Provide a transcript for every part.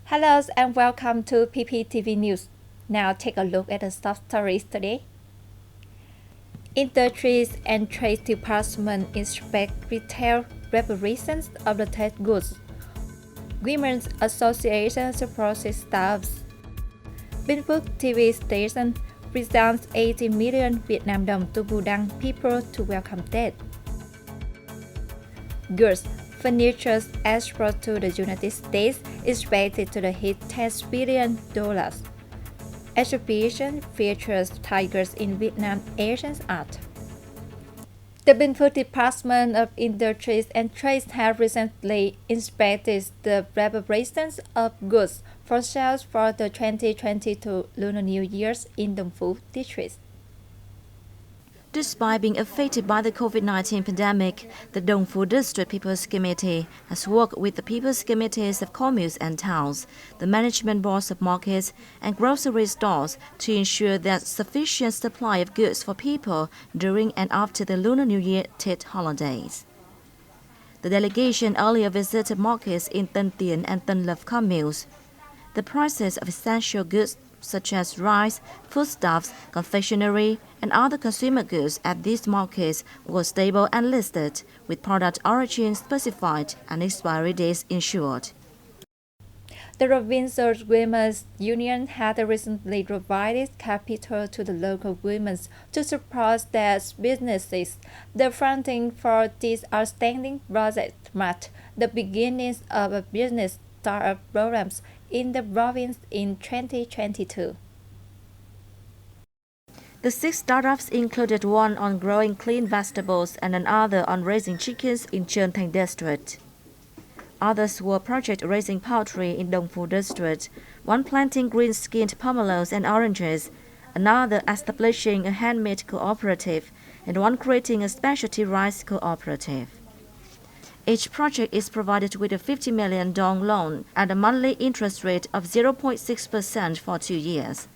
Hello and welcome to BPTV News. Now take a look at the top stories today. Industries and Trade Department inspect retail preparations of the trade goods. Women's Association supports staffs. Bình Phước TV station presents 80 million Việt Nam đồng to Đăng people to welcome death. Goods furniture export to the United States is expected to hit $10 billion. Exhibition features tigers in Vietnam Asian art. The Bình Phước Department of Industries and Trade has recently inspected the preparations of goods for sales for the 2022 Lunar New Year in Dong Phu district. Despite being affected by the COVID-19 pandemic, the Dong Phu District People's Committee has worked with the People's Committees of communes and towns, the management boards of markets and grocery stores to ensure that sufficient supply of goods for people during and after the Lunar New Year Tet holidays. The delegation earlier visited markets in Tân Tiến and Tân Lập communes. The prices of essential goods such as rice, foodstuffs, confectionery, and other consumer goods at these markets were stable and listed, with product origin specified and expiry dates ensured. The Provincial Women's Union had recently provided capital to the local women to support their businesses. The funding for this outstanding project marked the beginnings of a business startup programs in the province in 2022. The 6 startups included one on growing clean vegetables and another on raising chickens in Truyền district. Others were projects raising poultry in Dong Phu district, one planting green-skinned pomelos and oranges, another establishing a handmade cooperative, and one creating a specialty rice cooperative. Each project is provided with a 50 million dong loan at a monthly interest rate of 0.6% for 2 years.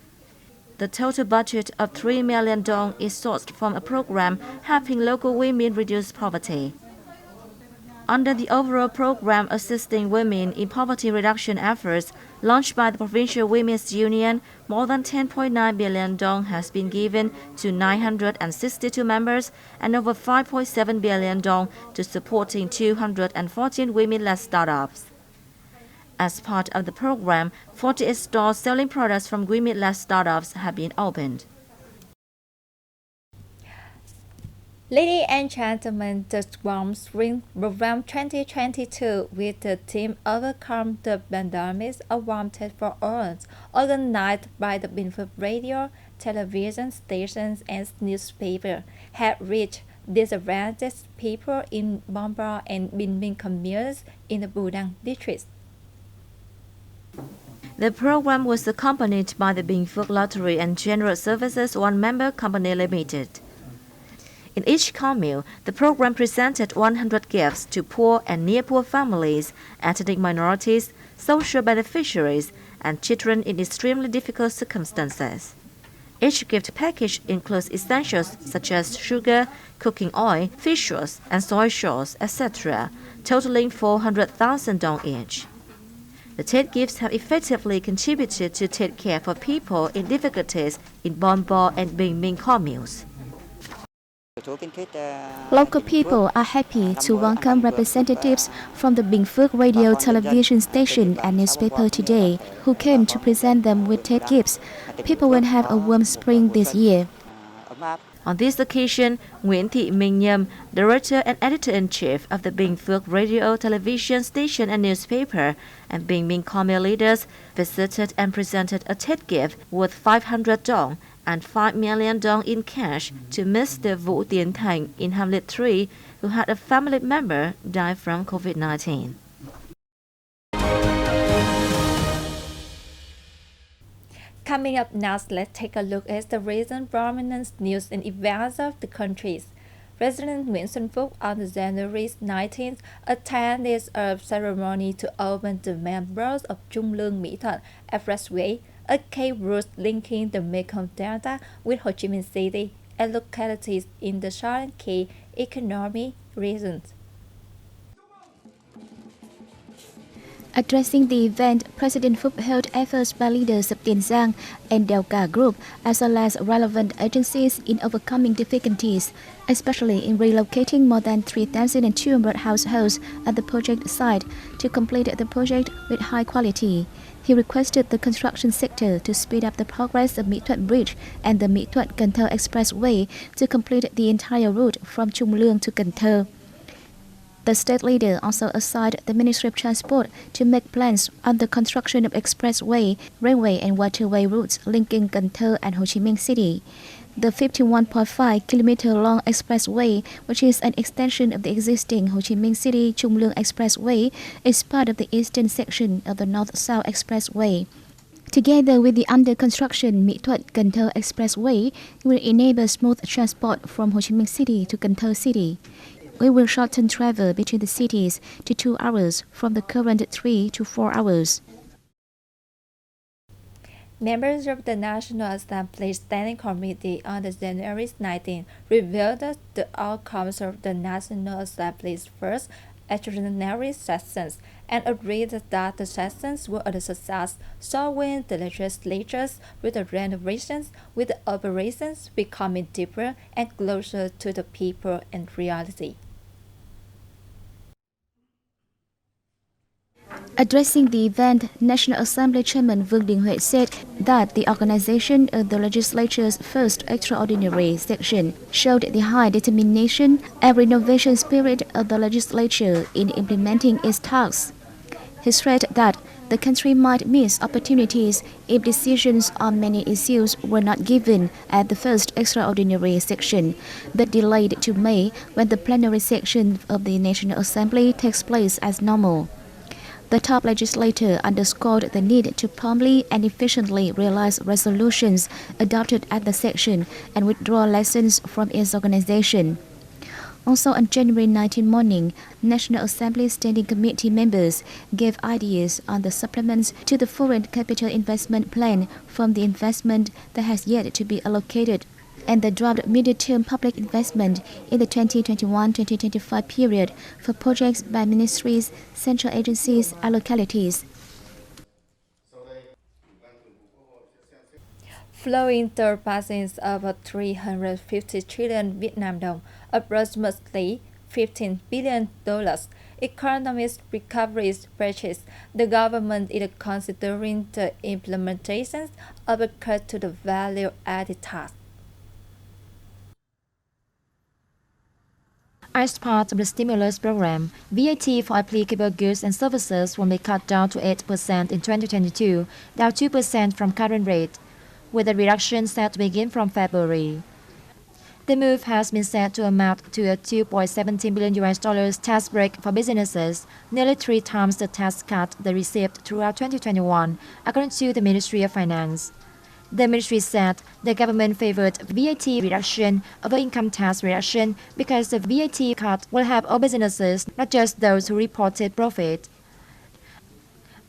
The total budget of 3 million dong is sourced from a program helping local women reduce poverty. Under the overall program assisting women in poverty reduction efforts launched by the Provincial Women's Union, more than 10.9 billion dong has been given to 962 members and over 5.7 billion dong to supporting 214 women-led startups. As part of the program, 48 stores selling products from women-led startups have been opened. Ladies and gentlemen, the Warm Spring Program 2022 with the theme Overcome the Pandemic of Warmth for All, organized by the Bình Phước radio, television stations and newspaper, had reached disadvantaged people in Bom Bo and Bình Minh communes in the Đăng district. The program was accompanied by the Bình Phước Lottery and General Services One-Member Company Limited. In each commune, the program presented 100 gifts to poor and near-poor families, ethnic minorities, social beneficiaries, and children in extremely difficult circumstances. Each gift package includes essentials such as sugar, cooking oil, fish sauce, and soy sauce, etc., totaling 400,000 dong each. The TED gifts have effectively contributed to take care for people in difficulties in Bom Bo and Bình Minh communes. Local people are happy to welcome representatives from the Bình Phước radio, television station and newspaper today, who came to present them with TED gifts. People will have a warm spring this year. On this occasion, Nguyễn Thị Minh Nhâm, director and editor-in-chief of the Bình Phước radio, television station and newspaper, and Bình Minh commune leaders visited and presented a TED gift worth 500 dong and 5 million dong in cash to Mr. Vũ Tiến Thành in Hamlet 3, who had a family member die from COVID-19. Coming up now, let's take a look at the recent prominent news and events of the countries. President Nguyễn Xuân Phúc on January 19th attended a ceremony to open the members of Trung Lương Mỹ Thuận Expressway, a key route linking the Mekong Delta with Ho Chi Minh City and localities in the southern key economic regions. Addressing the event, President Phúc hailed efforts by leaders of Tiền Giang and Delca Group, as well as relevant agencies in overcoming difficulties, especially in relocating more than 3,200 households at the project site to complete the project with high quality. He requested the construction sector to speed up the progress of Mỹ Thuận Bridge and the Mỹ Thuận-Cần Thơ Expressway to complete the entire route from Trung Lương to Cần Thơ. The state leader also assigned the Ministry of Transport to make plans on the construction of expressway, railway and waterway routes linking Cần Thơ and Ho Chi Minh City. The 51.5-kilometer long expressway, which is an extension of the existing Ho Chi Minh City Trung Lương Expressway, is part of the eastern section of the North-South Expressway. Together with the under-construction Mỹ Thuận-Cần Thơ Expressway, it will enable smooth transport from Ho Chi Minh City to Cần Thơ City. We will shorten travel between the cities to 2 hours from the current 3 to 4 hours. Members of the National Assembly Standing Committee on the January 19 reviewed the outcomes of the National Assembly's first extraordinary sessions and agreed that the sessions were a success, showing the legislatures with the renovations, with the operations becoming deeper and closer to the people in reality. Addressing the event, National Assembly Chairman Vương Đình Huệ said that the organization of the legislature's first extraordinary session showed the high determination and renovation spirit of the legislature in implementing its tasks. He stressed that the country might miss opportunities if decisions on many issues were not given at the first extraordinary session, but delayed to May when the plenary session of the National Assembly takes place as normal. The top legislator underscored the need to promptly and efficiently realize resolutions adopted at the session and withdraw lessons from its organization. Also on January 19 morning, National Assembly Standing Committee members gave ideas on the supplements to the Foreign Capital Investment Plan from the investment that has yet to be allocated and the draft mid-term public investment in the 2021-2025 period for projects by ministries, central agencies, and localities. Flowing third passings of 350 trillion Vietnam dong, approximately $15 billion. Economic recovery purchase. The government is considering the implementation of a cut to the value-added tax. As part of the stimulus program, VAT for applicable goods and services will be cut down to 8% in 2022, down 2% from current rate, with a reduction set to begin from February. The move has been set to amount to a $2.17 billion tax break for businesses, nearly 3 times the tax cut they received throughout 2021, according to the Ministry of Finance. The ministry said the government favored VAT reduction over income tax reduction because the VAT cut will help all businesses, not just those who reported profit.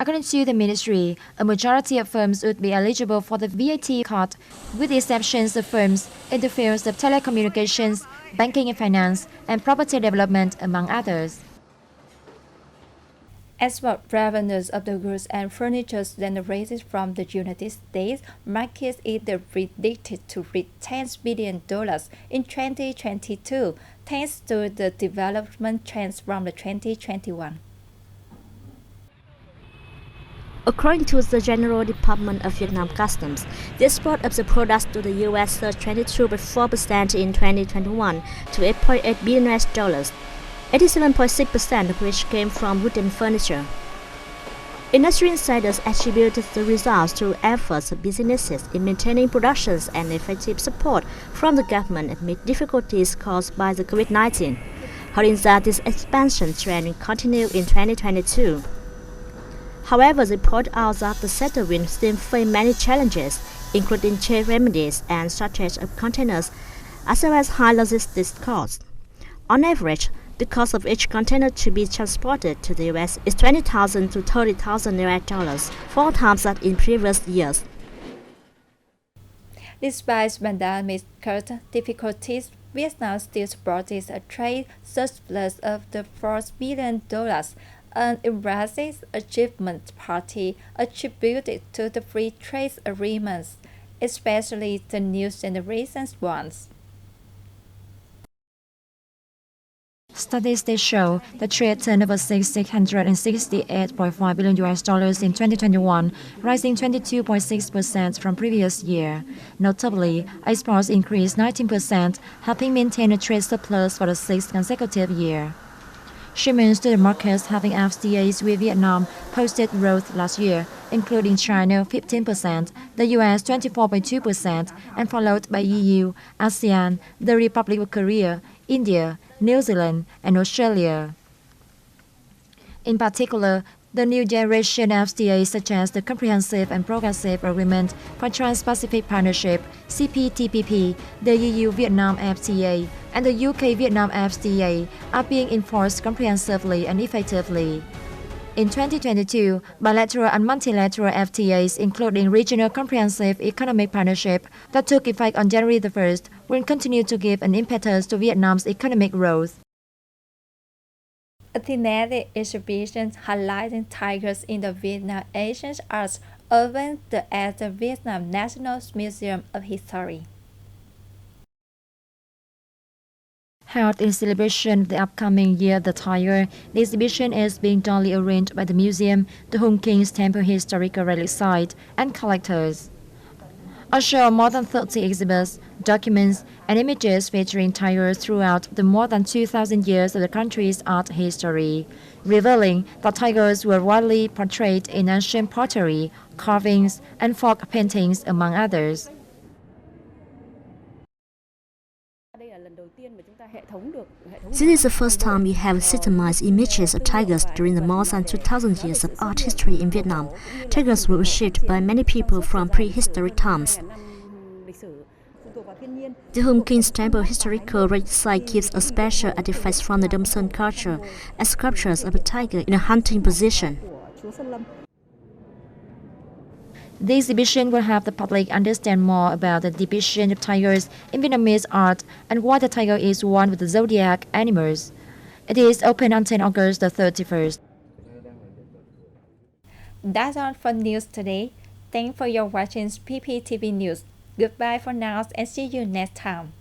According to the ministry, a majority of firms would be eligible for the VAT cut, with the exceptions of firms in the fields of telecommunications, banking and finance, and property development, among others. Export revenues of the goods and furniture generated from the United States market is predicted to reach $10 billion in 2022, thanks to the development trends from the 2021. According to the General Department of Vietnam Customs, the export of the products to the U.S. surged 22.4% in 2021 to $8.8 billion, 87.6% of which came from wooden furniture. Industry insiders attributed the results to efforts of businesses in maintaining productions and effective support from the government amid difficulties caused by the COVID-19, holding that this expansion trend will continue in 2022. However, they point out that the sector will still face many challenges, including trade remedies and shortage of containers, as well as high logistics costs. On average, the cost of each container to be transported to the U.S. is $20,000 to $30,000, 4 times that in previous years. Despite pandemic difficulties, Vietnam still supported a trade surplus of $4 billion, an impressive achievement partly attributed to the free trade agreements, especially the new generation's ones. Statistics show the trade turned over $668.5 billion in 2021, rising 22.6% from previous year. Notably, exports increased 19%, helping maintain a trade surplus for the sixth consecutive year. Shipments to the markets having FTAs with Vietnam posted growth last year, including China 15%, the US 24.2%, and followed by EU, ASEAN, the Republic of Korea, India, New Zealand, and Australia. In particular, the new generation FTAs such as the Comprehensive and Progressive Agreement for Trans-Pacific Partnership (CPTPP), the EU-Vietnam FTA, and the UK-Vietnam FTA are being enforced comprehensively and effectively. In 2022, bilateral and multilateral FTAs, including Regional Comprehensive Economic Partnership that took effect on January 1st, will continue to give an impetus to Vietnam's economic growth. A thematic exhibition highlighting tigers in the Vietnam Asian arts opened at the Vietnam National Museum of History. Held in celebration of the upcoming Year of the Tiger, the exhibition is being jointly arranged by the museum, the Home King's Temple Historical Relic Site, and collectors. A show of more than 30 exhibits, documents, and images featuring tigers throughout the more than 2,000 years of the country's art history, revealing that tigers were widely portrayed in ancient pottery, carvings, and folk paintings, among others. This is the first time we have systemized images of tigers during the more than 2,000 years of art history in Vietnam. Tigers were worshipped by many people from prehistoric times. The Home King's Temple Historical Relic Site keeps a special artifacts from the Dom Sơn culture and sculptures of a tiger in a hunting position. The exhibition will help the public understand more about the depiction of tigers in Vietnamese art and why the tiger is one with the zodiac animals. It is open until August the 31st. That's all for news today. Thanks for your watching BPTV News. Goodbye for now and see you next time.